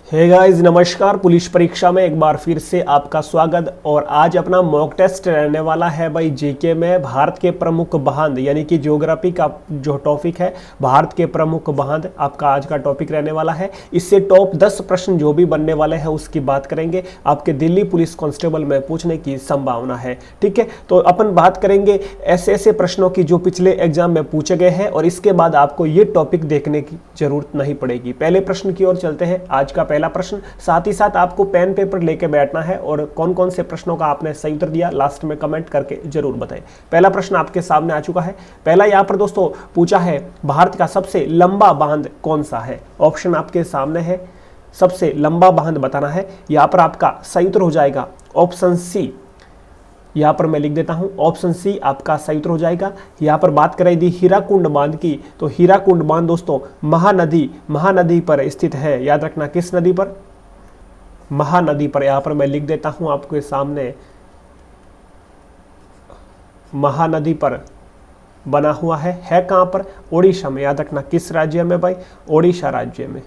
Hey guys, नमस्कार। Police परीक्षा में एक बार फिर से आपका स्वागत। और आज अपना मॉक टेस्ट रहने वाला है भाई जीके में भारत के प्रमुख बांध, यानी कि ज्योग्राफी का जो टॉपिक है भारत के प्रमुख बांध आपका आज का टॉपिक रहने वाला है। इससे टॉप 10 प्रश्न जो भी बनने वाले हैं उसकी बात करेंगे, आपके दिल्ली पुलिस कांस्टेबल में पूछने की संभावना है। ठीक है, तो अपन बात करेंगे ऐसे ऐसे प्रश्नों की जो पिछले एग्जाम में पूछे गए हैं और इसके बाद आपको ये टॉपिक देखने की जरूरत नहीं पड़ेगी। पहले प्रश्न की ओर चलते हैं। आज का पहला प्रश्न, साथ ही साथ आपको पेन पेपर लेके बैठना है और कौन कौन से प्रश्नों का आपने सही उत्तर दिया लास्ट में कमेंट करके जरूर बताएं। पहला प्रश्न आपके सामने आ चुका है। पहला यहां पर दोस्तों पूछा है, भारत का सबसे लंबा बांध कौन सा है? ऑप्शन आपके सामने है, सबसे लंबा बांध बताना है। यहां पर आपका सही उत्तर हो जाएगा ऑप्शन सी। यहां पर मैं लिख देता हूं, ऑप्शन सी आपका सही उत्तर हो जाएगा। यहां पर बात करें यदि हीराकुंड बांध की, तो हीराकुंड बांध दोस्तों महानदी पर स्थित है। याद रखना किस नदी पर? महानदी पर। यहां पर मैं लिख देता हूं आपके सामने, महानदी पर बना हुआ है कहां पर? ओडिशा में। याद रखना किस राज्य में भाई? ओडिशा राज्य में।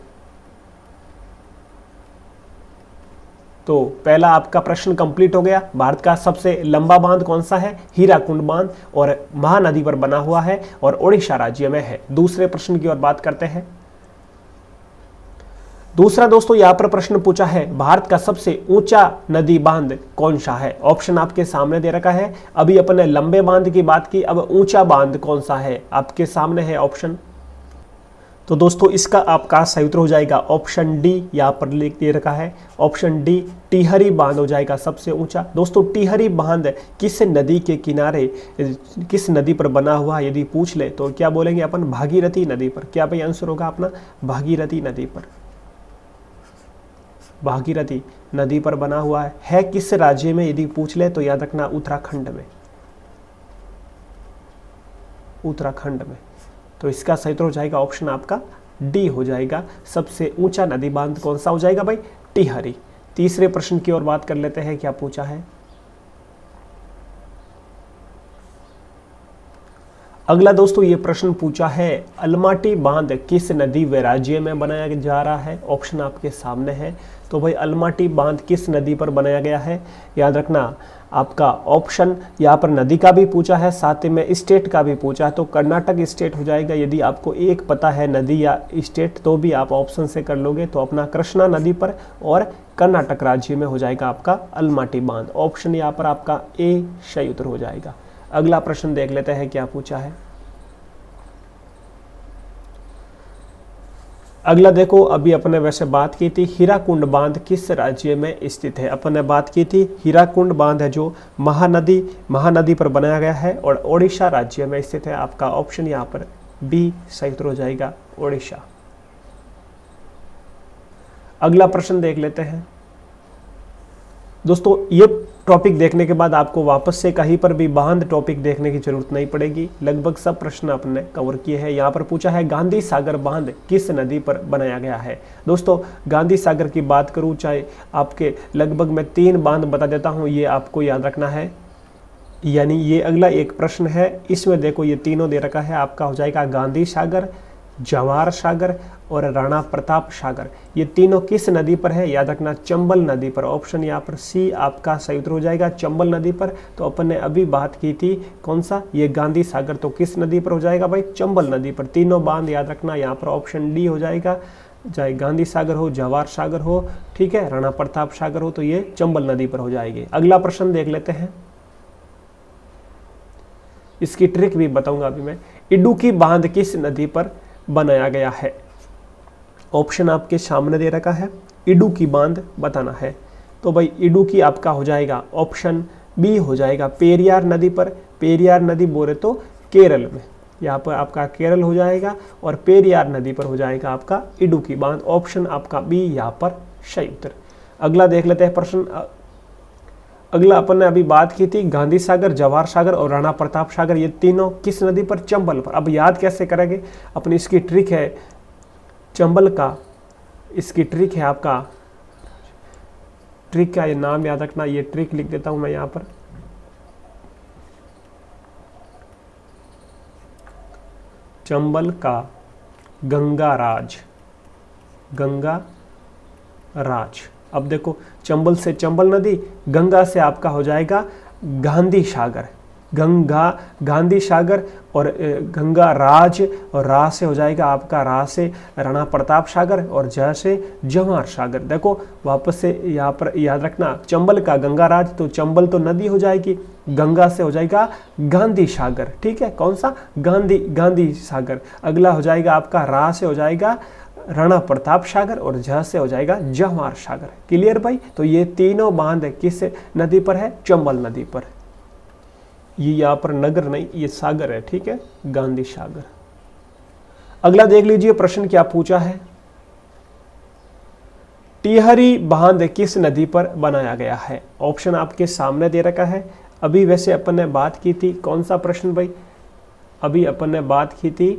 तो पहला आपका प्रश्न कंप्लीट हो गया। भारत का सबसे लंबा बांध कौन सा है? हीराकुंड बांध, और महानदी पर बना हुआ है और ओडिशा राज्य में है। दूसरे प्रश्न की ओर बात करते हैं। दूसरा दोस्तों यहां पर प्रश्न पूछा है, भारत का सबसे ऊंचा नदी बांध कौन सा है? ऑप्शन आपके सामने दे रखा है। अभी अपने लंबे बांध की बात की, अब ऊंचा बांध कौन सा है आपके सामने है ऑप्शन। तो दोस्तों इसका आपका सही उत्तर हो जाएगा ऑप्शन डी। यहां पर लिख दे रखा है ऑप्शन डी, टिहरी बांध हो जाएगा सबसे ऊंचा। दोस्तों टिहरी बांध किस नदी के किनारे, किस नदी पर बना हुआ यदि पूछ ले तो क्या बोलेंगे अपन? भागीरथी नदी पर। क्या भाई आंसर होगा अपना? भागीरथी नदी पर। भागीरथी नदी पर बना हुआ है किस राज्य में यदि पूछ ले तो याद रखना उत्तराखंड में। उत्तराखंड में। तो इसका सही उत्तर हो जाएगा ऑप्शन आपका डी हो जाएगा। सबसे ऊंचा नदी बांध कौन सा हो जाएगा भाई? टिहरी। तीसरे प्रश्न की ओर बात कर लेते हैं, क्या पूछा है। अगला दोस्तों ये प्रश्न पूछा है, अलमाटी बांध किस नदी व राज्य में बनाया जा रहा है? ऑप्शन आपके सामने है। तो भाई अलमाटी बांध किस नदी पर बनाया गया है? याद रखना आपका ऑप्शन, यहाँ पर नदी का भी पूछा है, साथ ही में स्टेट का भी पूछा है। तो कर्नाटक स्टेट हो जाएगा। यदि आपको एक पता है नदी या स्टेट तो भी आप ऑप्शन से कर लोगे। तो अपना कृष्णा नदी पर और कर्नाटक राज्य में हो जाएगा आपका अलमाटी बांध। ऑप्शन यहाँ पर आपका ए सही उत्तर हो जाएगा। अगला प्रश्न देख लेते हैं क्या पूछा है। अगला देखो, अभी अपने वैसे बात की थी हीराकुंड बांध किस राज्य में स्थित है। अपन ने बात की थी हीराकुंड बांध है जो महानदी पर बनाया गया है और ओडिशा राज्य में स्थित है। आपका ऑप्शन यहाँ पर बी सही उत्तर हो जाएगा, ओडिशा। अगला प्रश्न देख लेते हैं दोस्तों। ये टॉपिक देखने के बाद आपको वापस से कहीं पर भी बांध टॉपिक देखने की जरूरत नहीं पड़ेगी। लगभग सब प्रश्न आपने कवर किए हैं। यहाँ पर पूछा है, गांधी सागर बांध किस नदी पर बनाया गया है? दोस्तों गांधी सागर की बात करूँ, चाहे आपके लगभग मैं 3 बांध बता देता हूँ, ये आपको याद रखना है। यानी ये अगला एक प्रश्न है, इसमें देखो ये तीनों दे रखा है। आपका हो जाएगा गांधी सागर, जवाहर सागर और राणा प्रताप सागर। ये तीनों किस नदी पर है? याद रखना चंबल नदी पर। ऑप्शन यहाँ पर सी आपका सही उत्तर हो जाएगा, चंबल नदी पर। तो अपन ने अभी बात की थी कौन सा, ये गांधी सागर, तो किस नदी पर हो जाएगा भाई? चंबल नदी पर। तीनों बांध याद रखना यहाँ पर ऑप्शन डी हो जाएगा, चाहे गांधी सागर हो, जवाहर सागर हो, ठीक है, राणा प्रताप सागर हो, तो ये चंबल नदी पर हो जाएगी। अगला प्रश्न देख लेते हैं, इसकी ट्रिक भी बताऊंगा अभी मैं। इडुक्की बांध किस नदी पर बनाया गया है? ऑप्शन आपके सामने दे रखा है, इडुक्की बांध बताना है। तो भाई इडुक्की आपका हो जाएगा ऑप्शन बी हो जाएगा, पेरियार नदी पर। पेरियार नदी बोले तो केरल में, यहाँ पर आपका केरल हो जाएगा और पेरियार नदी पर हो जाएगा आपका इडुक्की बांध। ऑप्शन आपका बी यहाँ पर सही उत्तर। अगला देख लेते हैं प्रश्न। अगला अपन ने अभी बात की थी गांधी सागर, जवाहर सागर और राणा प्रताप सागर, ये तीनों किस नदी पर? चंबल पर। अब याद कैसे करेंगे अपनी, इसकी ट्रिक है चंबल का, इसकी ट्रिक है आपका, ट्रिक का ये नाम याद रखना, ये ट्रिक लिख देता हूं मैं यहां पर। चंबल का गंगा राज। अब देखो, चंबल से चंबल नदी, गंगा से आपका हो जाएगा गांधी सागर, गंगा गांधी सागर, और गंगा राज, और रा से हो जाएगा आपका, रा से राणा प्रताप सागर, और ज से जवाहर सागर। देखो वापस से यहाँ पर याद रखना, चंबल का गंगा राज, तो चंबल तो नदी हो जाएगी, गंगा से हो जाएगा गांधी सागर, ठीक है, कौन सा, गांधी सागर। अगला हो जाएगा आपका, रा से हो जाएगा राणा प्रताप सागर, और झ से हो जाएगा जवाहर सागर। क्लियर भाई। तो ये तीनों बांध किस नदी पर है, चंबल नदी पर। ये यहाँ पर नगर नहीं, ये सागर है, ठीक है, गांधी सागर। अगला देख लीजिए प्रश्न क्या पूछा है, टिहरी बांध किस नदी पर बनाया गया है। ऑप्शन आपके सामने दे रखा है। अभी वैसे अपन ने बात की थी, कौन सा प्रश्न भाई, अभी अपन ने बात की थी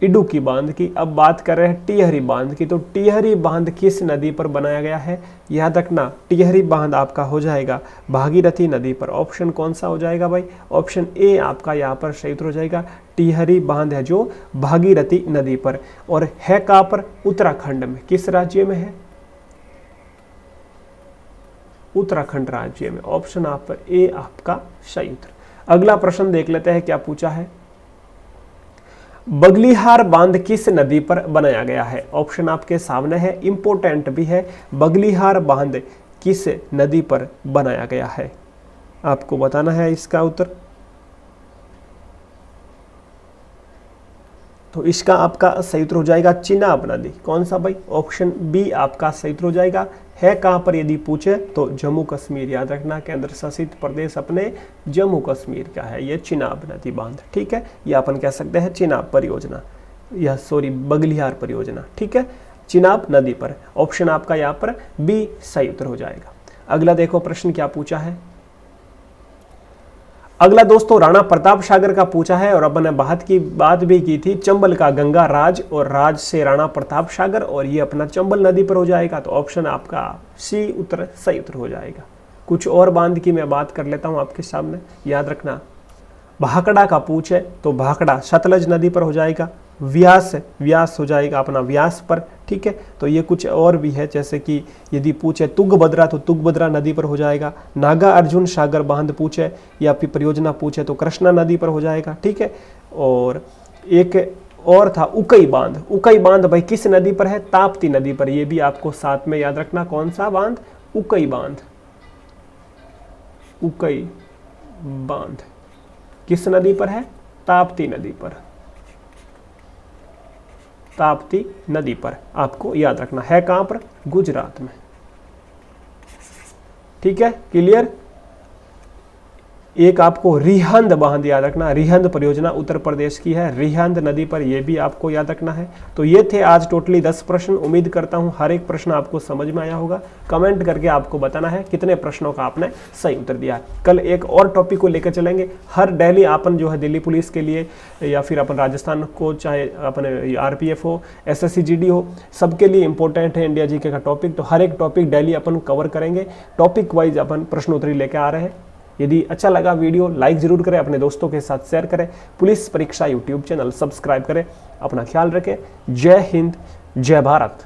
इडुक्की बांध की, अब बात कर रहे हैं टिहरी बांध की। तो टिहरी बांध किस नदी पर बनाया गया है, याद रखना, टिहरी बांध आपका हो जाएगा भागीरथी नदी पर। ऑप्शन कौन सा हो जाएगा भाई, ऑप्शन ए आपका यहाँ पर सही उत्तर हो जाएगा। टिहरी बांध है जो भागीरथी नदी पर, और है कहाँ पर, उत्तराखंड में। किस राज्य में है, उत्तराखंड राज्य में। ऑप्शन आप पर ए आपका सही उत्तर। अगला प्रश्न देख लेते हैं क्या पूछा है, बगलिहार बांध किस नदी पर बनाया गया है। ऑप्शन आपके सामने है, इंपोर्टेंट भी है, बगलिहार बांध किस नदी पर बनाया गया है, आपको बताना है इसका उत्तर। तो इसका आपका सही उत्तर हो जाएगा चिनाब नदी। कौन सा भाई, ऑप्शन बी आपका सही उत्तर हो जाएगा। है कहाँ पर यदि पूछे तो जम्मू कश्मीर, याद रखना, केंद्र शासित प्रदेश अपने जम्मू कश्मीर का है ये चिनाब नदी बांध, ठीक है। ये अपन कह सकते हैं चिनाब परियोजना, या सॉरी बगलिहार परियोजना, ठीक है, चिनाब नदी पर। ऑप्शन आपका यहाँ पर बी सही उत्तर हो जाएगा। अगला देखो प्रश्न क्या पूछा है, अगला दोस्तों राणा प्रताप सागर का पूछा है, और अपन ने बात भी की थी चंबल का गंगा राज, और राज से राणा प्रताप सागर, और ये अपना चंबल नदी पर हो जाएगा। तो ऑप्शन आपका सी उत्तर सही उत्तर हो जाएगा। कुछ और बांध की मैं बात कर लेता हूं आपके सामने, याद रखना, भाखड़ा का पूछे तो भाखड़ा सतलज नदी पर हो जाएगा, व्यास हो जाएगा अपना व्यास पर, ठीक है। तो ये कुछ और भी है, जैसे कि यदि पूछे तुंगभद्रा तो तुंगभद्रा नदी पर हो जाएगा, नागा अर्जुन सागर बांध पूछे या फिर परियोजना पूछे तो कृष्णा नदी पर हो जाएगा, ठीक है। और एक और था उकई बांध भाई किस नदी पर है, ताप्ती नदी पर। ये भी आपको साथ में याद रखना, कौन सा बांध, उकई बांध किस नदी पर है, ताप्ती नदी पर, ताप्ती नदी पर आपको याद रखना है, कहां पर, गुजरात में, ठीक है, क्लियर। एक आपको रिहंद बांध याद रखना, रिहंद परियोजना उत्तर प्रदेश की है, रिहंद नदी पर, यह भी आपको याद रखना है। तो ये थे आज टोटली 10 प्रश्न। उम्मीद करता हूं हर एक प्रश्न आपको समझ में आया होगा। कमेंट करके आपको बताना है कितने प्रश्नों का आपने सही उत्तर दिया। कल एक और टॉपिक को लेकर चलेंगे। हर डेली अपन जो है दिल्ली पुलिस के लिए या फिर अपन राजस्थान को, चाहे अपने RPF हो, SSC GD हो, सबके लिए इंपॉर्टेंट है इंडिया GK का टॉपिक। तो हर एक टॉपिक डेली अपन कवर करेंगे, टॉपिक वाइज अपन प्रश्नोत्तरी लेकर आ रहे हैं। यदि अच्छा लगा वीडियो लाइक जरूर करें, अपने दोस्तों के साथ शेयर करें, पुलिस परीक्षा YouTube चैनल सब्सक्राइब करें। अपना ख्याल रखें। जय हिंद, जय भारत।